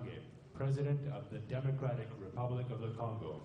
Kagame, President of the Democratic Republic of the Congo.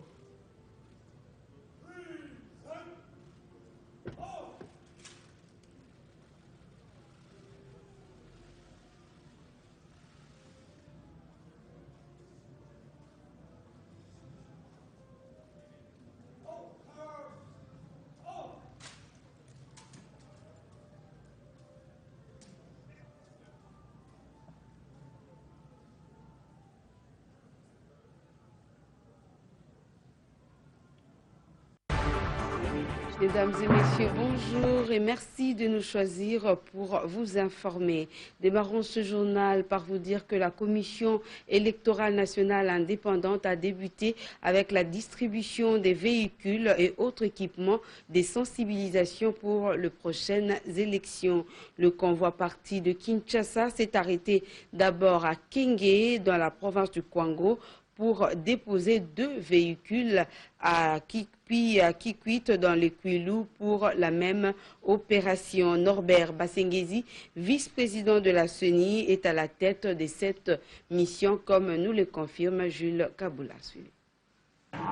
Mesdames et messieurs, bonjour et merci de nous choisir pour vous informer. Démarrons ce journal par vous dire que la Commission électorale nationale indépendante a débuté avec la distribution des véhicules et autres équipements des sensibilisations pour les prochaines élections. Le convoi parti de Kinshasa s'est arrêté d'abord à Kenge, dans la province du Kwango, pour déposer 2 véhicules à Kikwit dans les Kwilu pour la même opération. Norbert Basengezi, vice-président de la CENI, est à la tête de cette mission, comme nous le confirme Jules Kaboula.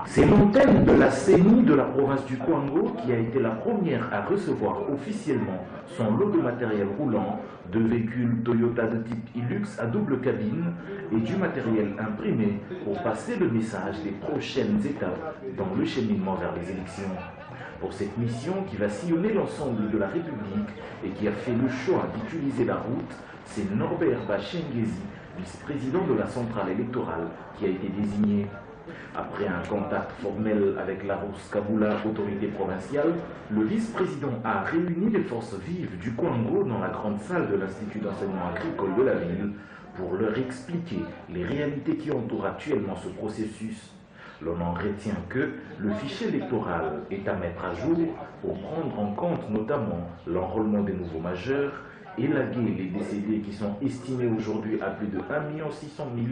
C'est l'antenne de la CENI de la province du Kwango qui a été la première à recevoir officiellement son lot de matériel roulant, de véhicules Toyota de type Hilux à double cabine et du matériel imprimé pour passer le message des prochaines étapes dans le cheminement vers les élections. Pour cette mission qui va sillonner l'ensemble de la République et qui a fait le choix d'utiliser la route, c'est Norbert Basengezi, vice-président de la centrale électorale, qui a été désigné. Après un contact formel avec Larousse Kaboula, autorité provinciale, le vice-président a réuni les forces vives du Kwango dans la grande salle de l'Institut d'enseignement agricole de la ville pour leur expliquer les réalités qui entourent actuellement ce processus. L'on en retient que le fichier électoral est à mettre à jour pour prendre en compte notamment l'enrôlement des nouveaux majeurs, élaguer les décédés qui sont estimés aujourd'hui à plus de 1 600 000,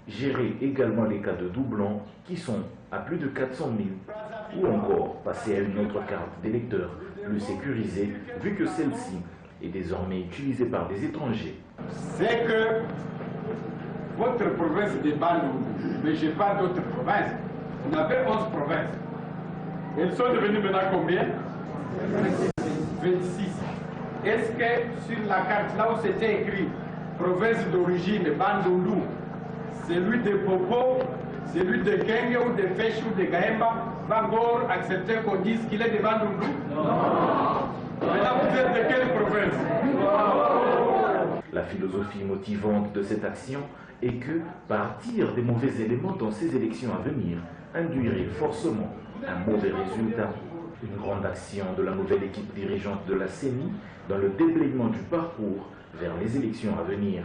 gérer également les cas de doublons qui sont à plus de 400 000, ou encore passer à une autre carte d'électeur plus sécurisée, vu que celle-ci est désormais utilisée par des étrangers. C'est que votre province de Bandundu, mais je parle d'autres provinces, on avait 11 provinces. Elles sont devenues maintenant combien? 26. Est-ce que sur la carte, là où c'était écrit province d'origine Bandundu, celui de Popo, celui de Kenge ou de Fesh ou de Gaemba va encore accepter qu'on dise qu'il est de Bandundu? Non. Maintenant, vous êtes de quelle province? La philosophie motivante de cette action est que partir des mauvais éléments dans ces élections à venir induirait forcément un mauvais résultat. Une grande action de la nouvelle équipe dirigeante de la CENI dans le déblayement du parcours vers les élections à venir.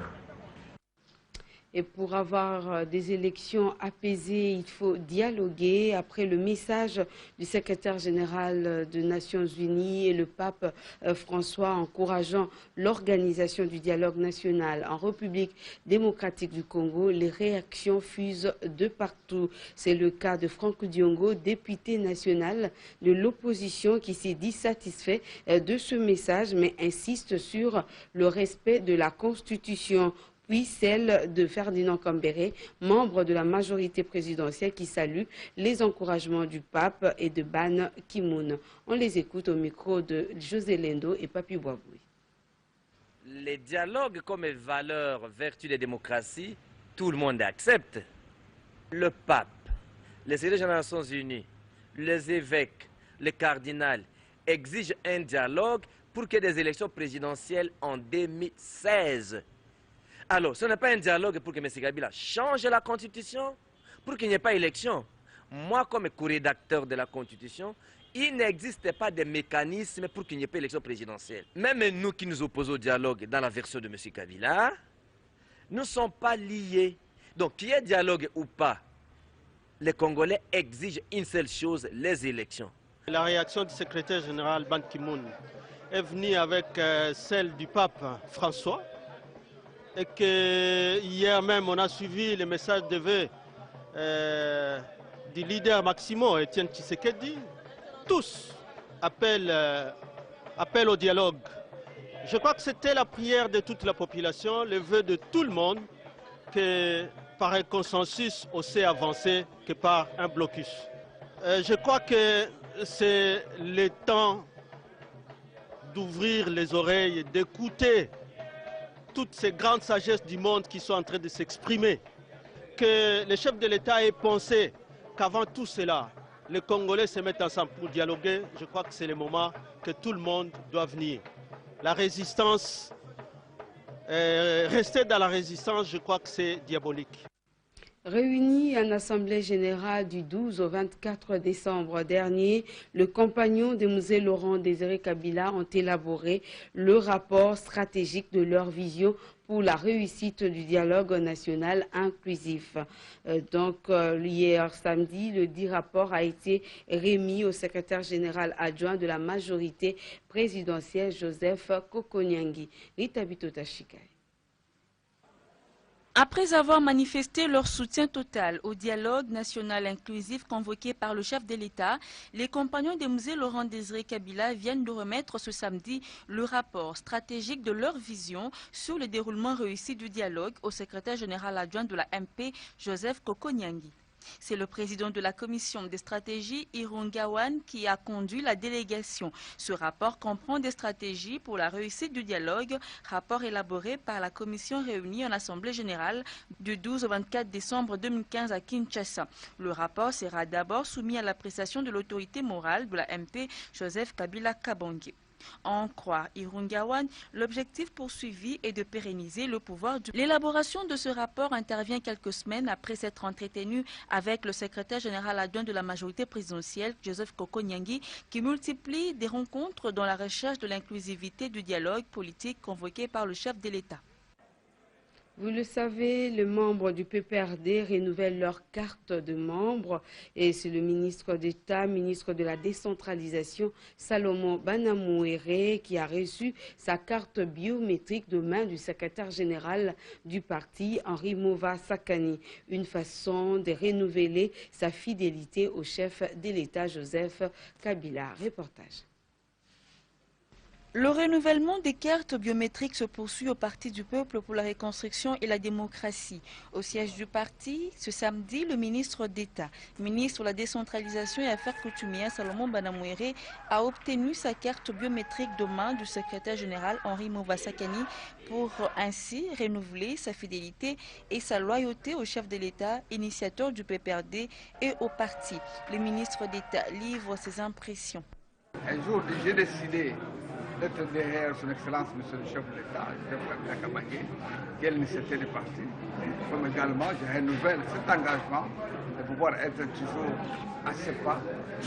Et pour avoir des élections apaisées, il faut dialoguer. Après le message du secrétaire général des Nations Unies et le pape François encourageant l'organisation du dialogue national en République démocratique du Congo, les réactions fusent de partout. C'est le cas de Franck Diongo, député national de l'opposition, qui s'est dit satisfait de ce message, mais insiste sur le respect de la Constitution. Puis celle de Ferdinand Kambere, membre de la majorité présidentielle, qui salue les encouragements du pape et de Ban Ki-moon. On les écoute au micro de José Lendo et Papi Boaboui. Les dialogues comme valeur, vertu des démocraties, tout le monde accepte. Le pape, les secrétaires généraux des Nations Unies, les évêques, les cardinals exigent un dialogue pour qu'il y ait des élections présidentielles en 2016. Alors, ce n'est pas un dialogue pour que M. Kabila change la Constitution, pour qu'il n'y ait pas d'élection. Moi, comme co-rédacteur de la Constitution, il n'existe pas de mécanisme pour qu'il n'y ait pas d'élection présidentielle. Même nous qui nous opposons au dialogue dans la version de M. Kabila, nous ne sommes pas liés. Donc, qu'il y ait dialogue ou pas, les Congolais exigent une seule chose, les élections. La réaction du secrétaire général Ban Ki-moon est venue avec celle du pape François. Et que hier même, on a suivi le message de vœux du leader Maximo, Etienne Tshisekedi. Tous appellent au dialogue. Je crois que c'était la prière de toute la population, le vœu de tout le monde, que par un consensus aussi avancé que par un blocus. Je crois que c'est le temps d'ouvrir les oreilles, d'écouter toutes ces grandes sagesses du monde qui sont en train de s'exprimer. Que les chefs de l'État aient pensé qu'avant tout cela, les Congolais se mettent ensemble pour dialoguer. Je crois que c'est le moment que tout le monde doit venir. La résistance, rester dans la résistance, je crois que c'est diabolique. Réunis en Assemblée générale du 12 au 24 décembre dernier, le compagnon de Mzee Laurent Désiré Kabila ont élaboré le rapport stratégique de leur vision pour la réussite du dialogue national inclusif. Hier samedi, le dit rapport a été remis au secrétaire général adjoint de la majorité présidentielle, Joseph Kokonyangi. Rita Bitotashikai. Après avoir manifesté leur soutien total au dialogue national inclusif convoqué par le chef de l'État, les compagnons de Mzee Laurent Désiré Kabila viennent de remettre ce samedi le rapport stratégique de leur vision sur le déroulement réussi du dialogue au secrétaire général adjoint de la MP, Joseph Kokonyangi. C'est le président de la commission des stratégies, Irungawan, qui a conduit la délégation. Ce rapport comprend des stratégies pour la réussite du dialogue, rapport élaboré par la commission réunie en Assemblée générale du 12 au 24 décembre 2015 à Kinshasa. Le rapport sera d'abord soumis à l'appréciation de l'autorité morale de la MP, Joseph Kabila Kabange. En croire Irungawan, l'objectif poursuivi est de pérenniser le pouvoir du... L'élaboration de ce rapport intervient quelques semaines après s'être entretenu avec le secrétaire général adjoint de la majorité présidentielle, Joseph Kokonyangi, qui multiplie des rencontres dans la recherche de l'inclusivité du dialogue politique convoqué par le chef de l'État. Vous le savez, les membres du PPRD renouvellent leur carte de membre et c'est le ministre d'État, ministre de la décentralisation, Salomon Banamouéré, qui a reçu sa carte biométrique de main du secrétaire général du parti, Henri Mova Sakani. Une façon de renouveler sa fidélité au chef de l'État, Joseph Kabila. Reportage. Le renouvellement des cartes biométriques se poursuit au Parti du Peuple pour la Reconstruction et la Démocratie. Au siège du parti, ce samedi, le ministre d'État, ministre de la Décentralisation et Affaires coutumières, Salomon Banamouéré, a obtenu sa carte biométrique de main du secrétaire général Henri Mova Sakani pour ainsi renouveler sa fidélité et sa loyauté au chef de l'État, initiateur du PPRD et au parti. Le ministre d'État livre ses impressions. Un jour, j'ai décidé d'être derrière son Excellence, Monsieur le chef de l'État, Kabila Kabange, qui est l'initiateur du parti. Comme également, je renouvelle cet engagement de pouvoir être toujours à ses pas,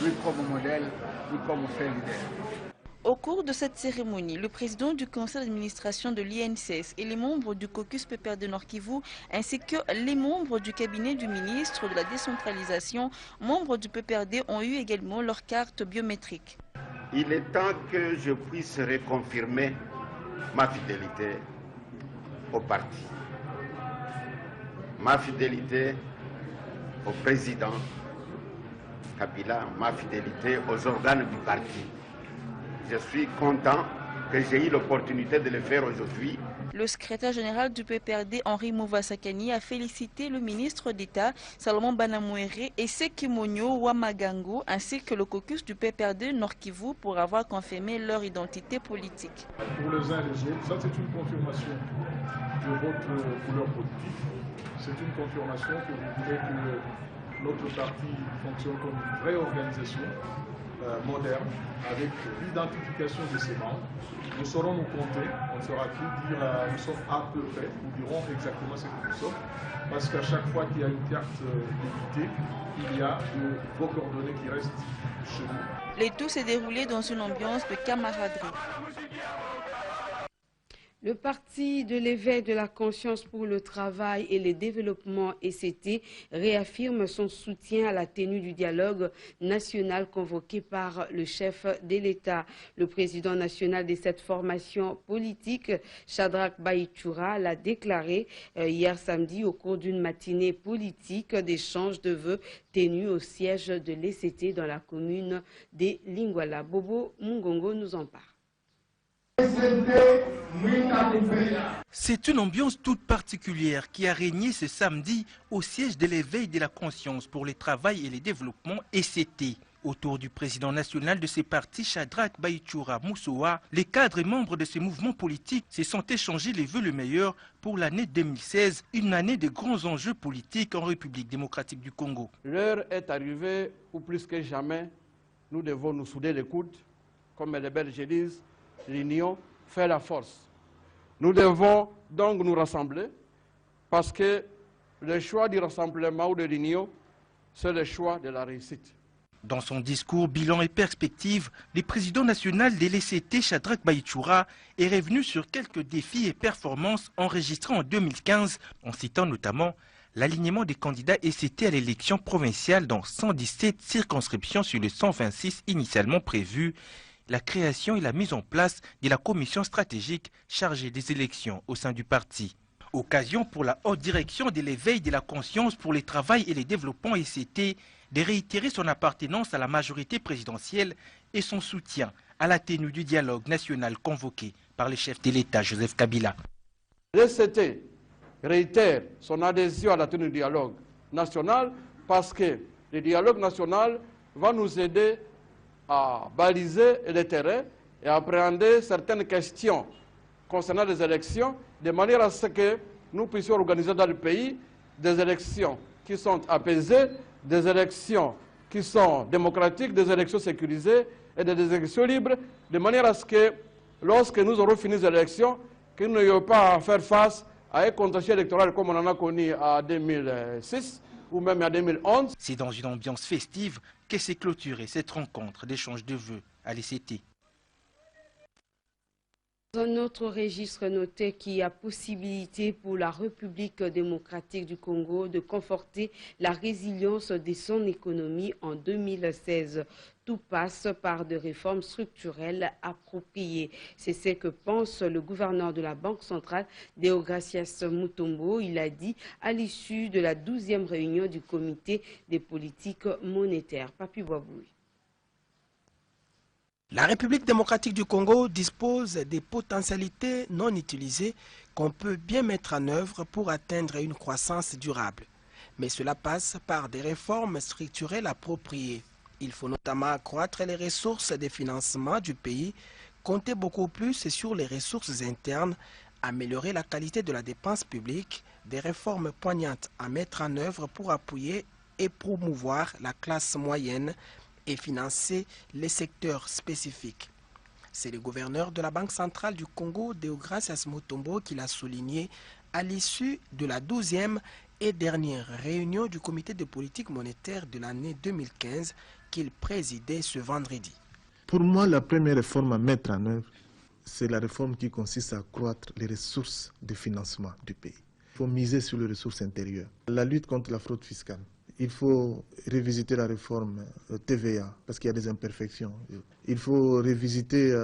lui comme modèle, lui comme fait leader. Au cours de cette cérémonie, le président du conseil d'administration de l'INCS et les membres du caucus PPRD Nord Kivu, ainsi que les membres du cabinet du ministre de la décentralisation, membres du PPRD, ont eu également leur carte biométrique. Il est temps que je puisse reconfirmer ma fidélité au parti, ma fidélité au président Kabila, ma fidélité aux organes du parti. Je suis content que j'ai eu l'opportunité de le faire aujourd'hui. Le secrétaire général du PPRD, Henri Mova Sakani, a félicité le ministre d'État, Salomon Banamouéré, et Sekimonyo Wamagango, ainsi que le caucus du PPRD Nord Kivu pour avoir confirmé leur identité politique. Pour les uns et les autres, ça c'est une confirmation de votre couleur politique. C'est une confirmation que vous voulez que notre parti fonctionne comme une vraie organisation moderne, avec l'identification de ses membres. Nous saurons nous compter, on saura qui dire nous sommes à peu près, nous dirons exactement ce que nous sommes, parce qu'à chaque fois qu'il y a une carte d'équité, il y a vos coordonnées qui restent chez nous. Le tout s'est déroulé dans une ambiance de camaraderie. Le Parti de l'éveil de la conscience pour le travail et le développement ECT réaffirme son soutien à la tenue du dialogue national convoqué par le chef de l'État. Le président national de cette formation politique, Shadrach Baïchoura, l'a déclaré hier samedi au cours d'une matinée politique d'échange de vœux tenue au siège de l'ECT dans la commune de Lingwala. Bobo Mungongo nous en parle. C'est une ambiance toute particulière qui a régné ce samedi au siège de l'éveil de la conscience pour le travail et le développement ECT. Autour du président national de ces partis, Shadrack Baïchoura Moussoua, les cadres et membres de ces mouvements politiques se sont échangés les vœux le meilleur pour l'année 2016, une année de grands enjeux politiques en République démocratique du Congo. L'heure est arrivée où plus que jamais, nous devons nous souder les coudes, comme les Belges disent, l'union fait la force. Nous devons donc nous rassembler parce que le choix du rassemblement ou de l'union, c'est le choix de la réussite. Dans son discours bilan et perspective, le président national de l'ECT, Shadrack Baïchoura, est revenu sur quelques défis et performances enregistrés en 2015, en citant notamment l'alignement des candidats ECT à l'élection provinciale dans 117 circonscriptions sur les 126 initialement prévues, la création et la mise en place de la commission stratégique chargée des élections au sein du parti. Occasion pour la haute direction de l'éveil de la conscience pour le travail et le développement ECT de réitérer son appartenance à la majorité présidentielle et son soutien à la tenue du dialogue national convoqué par le chef de l'État, Joseph Kabila. L'ECT réitère son adhésion à la tenue du dialogue national parce que le dialogue national va nous aider à baliser le terrain et à appréhender certaines questions concernant les élections, de manière à ce que nous puissions organiser dans le pays des élections qui sont apaisées, des élections qui sont démocratiques, des élections sécurisées et des élections libres, de manière à ce que, lorsque nous aurons fini les élections, que nous n'ayons pas à faire face à un contentieux électoral comme on en a connu en 2006 ou même en 2011. C'est dans une ambiance festive que s'est clôturée cette rencontre d'échange de vœux à l'ECT. Dans un autre registre, noté qu'il y a possibilité pour la République démocratique du Congo de conforter la résilience de son économie en 2016. Tout passe par des réformes structurelles appropriées. C'est ce que pense le gouverneur de la Banque centrale, Deogracias Mutombo. Il a dit à l'issue de la 12e réunion du comité des politiques monétaires. Papi Boaboui. La République démocratique du Congo dispose des potentialités non utilisées qu'on peut bien mettre en œuvre pour atteindre une croissance durable. Mais cela passe par des réformes structurelles appropriées. Il faut notamment accroître les ressources de financement du pays, compter beaucoup plus sur les ressources internes, améliorer la qualité de la dépense publique, des réformes poignantes à mettre en œuvre pour appuyer et promouvoir la classe moyenne et financer les secteurs spécifiques. C'est le gouverneur de la Banque centrale du Congo, Deogracias Mutombo, qui l'a souligné à l'issue de la 12e et dernière réunion du comité de politique monétaire de l'année 2015 qu'il présidait ce vendredi. Pour moi, la première réforme à mettre en œuvre, c'est la réforme qui consiste à accroître les ressources de financement du pays. Il faut miser sur les ressources intérieures. La lutte contre la fraude fiscale. Il faut revisiter la réforme TVA parce qu'il y a des imperfections. Il faut revisiter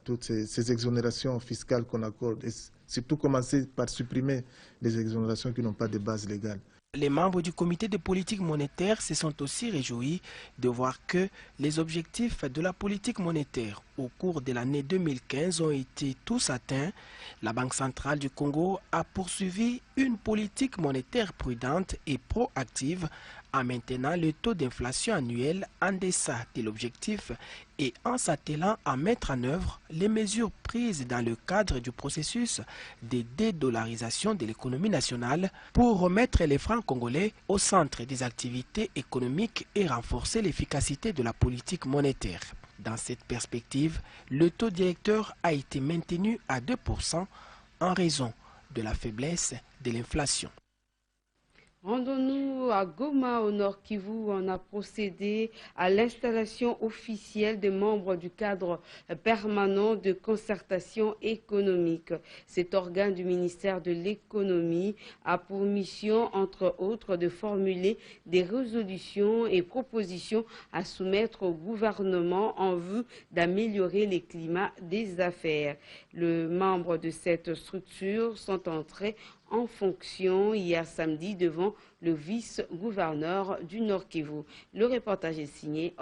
toutes ces exonérations fiscales qu'on accorde et surtout commencer par supprimer les exonérations qui n'ont pas de base légale. Les membres du comité de politique monétaire se sont aussi réjouis de voir que les objectifs de la politique monétaire au cours de l'année 2015 ont été tous atteints. La Banque centrale du Congo a poursuivi une politique monétaire prudente et proactive en maintenant le taux d'inflation annuel en deçà de l'objectif et en s'attelant à mettre en œuvre les mesures prises dans le cadre du processus de dédollarisation de l'économie nationale pour remettre les francs congolais au centre des activités économiques et renforcer l'efficacité de la politique monétaire. Dans cette perspective, le taux directeur a été maintenu à 2% en raison de la faiblesse de l'inflation. Rendons-nous à Goma, au Nord Kivu, où on a procédé à l'installation officielle des membres du cadre permanent de concertation économique. Cet organe du ministère de l'économie a pour mission, entre autres, de formuler des résolutions et propositions à soumettre au gouvernement en vue d'améliorer les climats des affaires. Les membres de cette structure sont entrés en fonction hier samedi devant le vice-gouverneur du Nord Kivu. Le reportage est signé